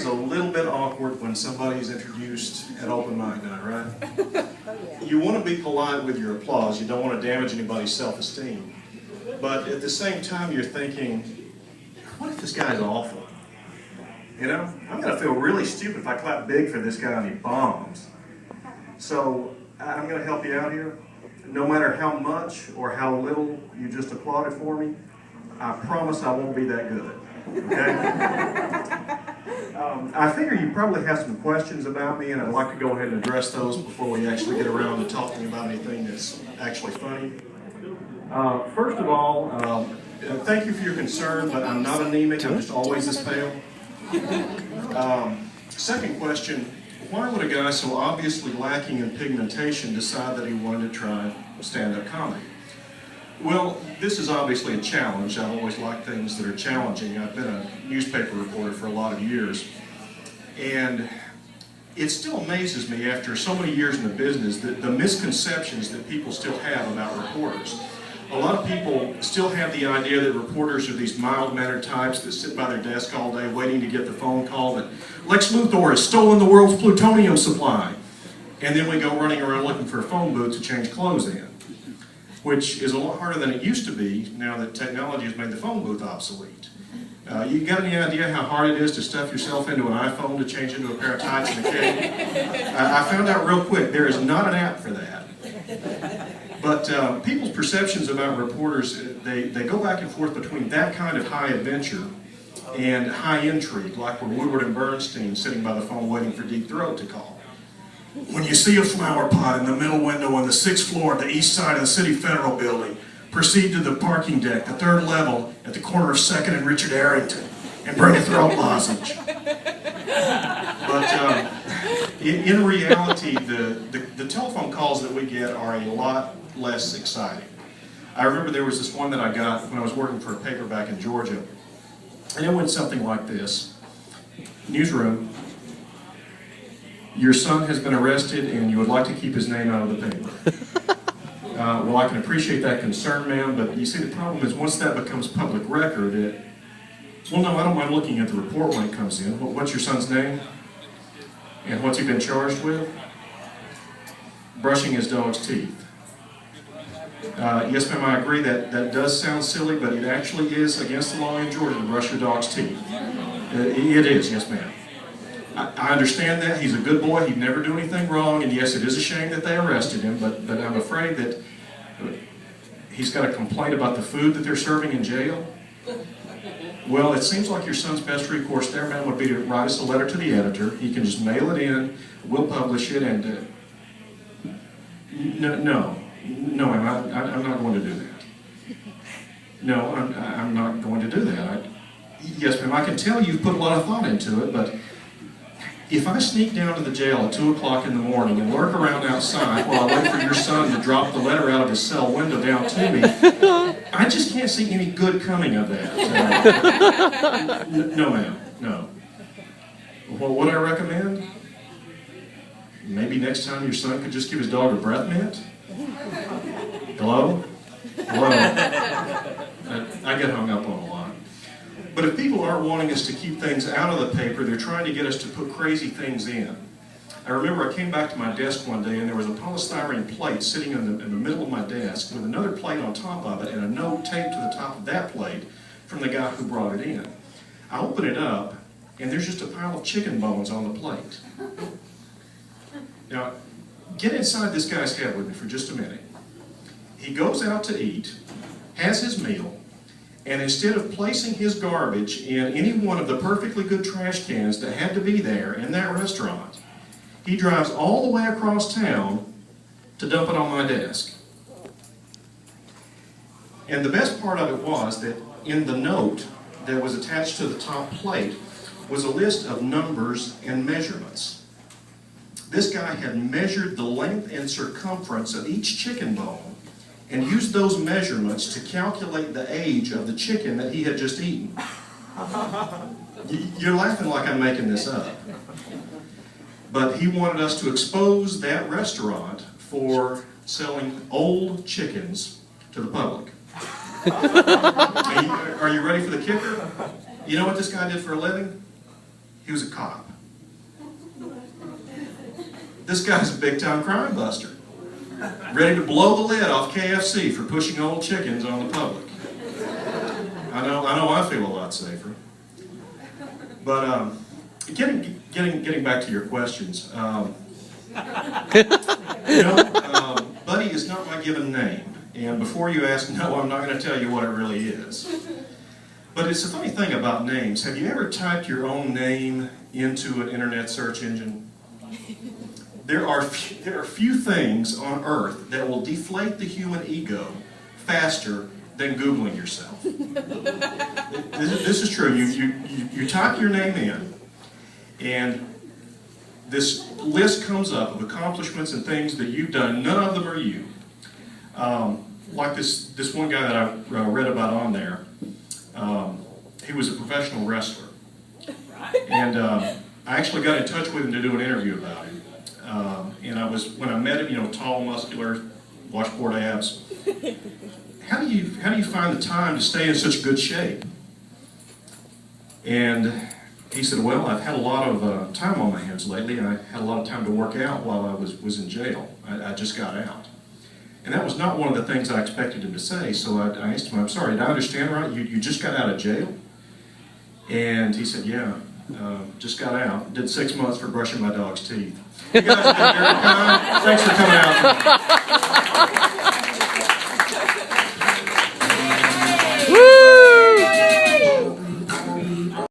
a little bit awkward when somebody's introduced at open mic night, right? You want to be polite with your applause. You don't want to damage anybody's self-esteem. But at the same time, you're thinking, what if this guy's awful? You know, I'm going to feel really stupid if I clap big for this guy and he bombs. So I'm going to help you out here. No matter how much or how little you just applauded for me, I promise I won't be that good. Okay? I figure you probably have some questions about me, and I'd like to go ahead and address those before we actually get around to talking about anything that's actually funny. First of all, thank you for your concern, but I'm not anemic. I'm just always this pale. Second question, why would a guy so obviously lacking in pigmentation decide that he wanted to try stand-up comedy? Well, this is obviously a challenge. I've always liked things that are challenging. I've been a newspaper reporter for a lot of years. And it still amazes me after so many years in the business that the misconceptions that people still have about reporters. A lot of people still have the idea that reporters are these mild-mannered types that sit by their desk all day waiting to get the phone call that Lex Luthor has stolen the world's plutonium supply. And then we go running around looking for a phone booth to change clothes in, which is a lot harder than it used to be now that technology has made the phone booth obsolete. You got any idea how hard it is to stuff yourself into an iPhone to change into a pair of tights and a cape? I found out real quick, there is not an app for that. But people's perceptions about reporters, they go back and forth between that kind of high adventure and high intrigue, like when Woodward and Bernstein sitting by the phone waiting for Deep Throat to call. When you see a flower pot in the middle window on the 6th floor of the east side of the City Federal Building, proceed to the parking deck, the 3rd level, at the corner of 2nd and Richard Arrington, and bring a throat lozenge. But in reality, the telephone calls that we get are a lot less exciting. I remember there was this one that I got when I was working for a paper back in Georgia, and it went something like this. Newsroom, your son has been arrested and you would like to keep his name out of the paper. Well, I can appreciate that concern, ma'am, but you see the problem is once that becomes public record, well, no, I don't mind looking at the report when it comes in. What's your son's name? And what's he been charged with? Brushing his dog's teeth. Yes, ma'am, I agree that does sound silly, but it actually is against the law in Georgia to brush your dog's teeth. It is, yes, ma'am. I understand that. He's a good boy. He'd never do anything wrong, and yes, it is a shame that they arrested him, but I'm afraid that he's got a complaint about the food that they're serving in jail. Well, it seems like your son's best recourse there, ma'am, would be to write us a letter to the editor. He can just mail it in, we'll publish it, and no, ma'am, I'm not going to do that. No, I'm not going to do that. Yes, ma'am, I can tell you've put a lot of thought into it, but if I sneak down to the jail at 2 o'clock in the morning and lurk around outside while I wait for your son to drop the letter out of his cell window down to me, I just can't see any good coming of that. No, ma'am, no. Well, what I recommend? Maybe next time your son could just give his dog a breath mint? Hello? Hello? I get hung up on a lot. But if people aren't wanting us to keep things out of the paper, they're trying to get us to put crazy things in. I remember I came back to my desk one day and there was a polystyrene plate sitting in the middle of my desk with another plate on top of it and a note taped to the top of that plate from the guy who brought it in. I open it up and there's just a pile of chicken bones on the plate. Now, get inside this guy's head with me for just a minute. He goes out to eat, has his meal, and instead of placing his garbage in any one of the perfectly good trash cans that had to be there in that restaurant, he drives all the way across town to dump it on my desk. And the best part of it was that in the note that was attached to the top plate was a list of numbers and measurements. This guy had measured the length and circumference of each chicken bone and used those measurements to calculate the age of the chicken that he had just eaten. You're laughing like I'm making this up. But he wanted us to expose that restaurant for selling old chickens to the public. Are you ready for the kicker? You know what this guy did for a living? He was a cop. This guy's a big-time crime buster, ready to blow the lid off KFC for pushing old chickens on the public. I know I feel a lot safer. But getting back to your questions, Buddy is not my given name. And before you ask, no, I'm not going to tell you what it really is. But it's a funny thing about names. Have you ever typed your own name into an internet search engine? There are few things on earth that will deflate the human ego faster than Googling yourself. This is true. You type your name in, and this list comes up of accomplishments and things that you've done. None of them are you. Like this one guy that I read about on there. He was a professional wrestler, and I actually got in touch with him to do an interview about him. And when I met him, tall, muscular, washboard abs. How do you find the time to stay in such good shape? And he said, well, I've had a lot of time on my hands lately, and I had a lot of time to work out while I was in jail. I just got out. And that was not one of the things I expected him to say, so I asked him, I'm sorry, did I understand right? You just got out of jail? And he said, yeah, just got out. Did 6 months for brushing my dog's teeth. You guys have been very kind. Thanks for coming out.